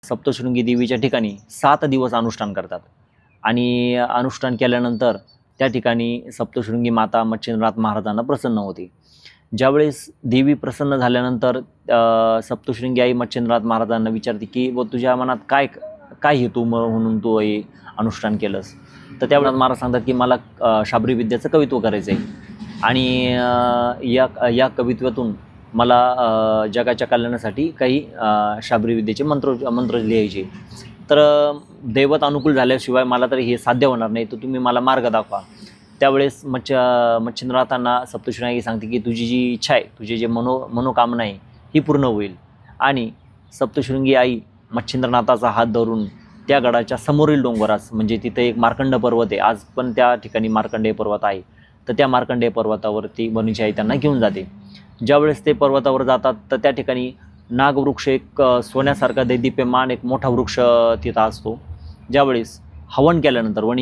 सप्तशृंगी देवीच्या ठिकाणी 7 दिवस अनुष्ठान करतात आणि अनुष्ठान केल्यानंतर त्या ठिकाणी सप्तशृंगी माता मच्छिंद्रनाथ महाराजांना प्रसन्न होते। ज्यावेळेस देवी प्रसन्न झाल्यानंतर सप्तशृंगी आई मच्छिंद्रनाथ महाराजांना विचारते की व तुझ्या मनात काय काय हेतू म्हणून तू हे अनुष्ठान केलंस। तर त्यावेळेस महाराज सांगतात की मला शाबरी विद्याचं कवित्व करायचं आहे आणि या कवित्वातून मला जगाच्या कल्याणासाठी काही शाबरी विद्येचे मंत्र लिहायचे। तर दैवत अनुकूल झाल्याशिवाय मला तरी हे साध्य होणार नाही, तर तुम्ही मला मार्ग दाखवा। त्यावेळेस मच्छिंद्रनाथांना सप्तशृंगी सांगते की तुझी जी इच्छा आहे, तुझे जे मनोकामना आहे ही पूर्ण होईल। आणि सप्तशृंगी आई मच्छिंद्रनाथाचा हात धरून त्या गडाच्या समोरील डोंगरास, म्हणजे तिथे एक मार्कंड पर्वत आहे, आज पण त्या ठिकाणी मार्कंडेय पर्वत आहे, तर त्या मार्कंडेय पर्वतावरती वणीची आई त्यांना घेऊन जाते। ज्यावेळेस ते पर्वतावर जातात तर त्या ठिकाणी नागवृक्ष, एक सोन्यासारखा दैदिप्यमान एक मोठा वृक्ष तिथं असतो। ज्यावेळेस हवन केल्यानंतर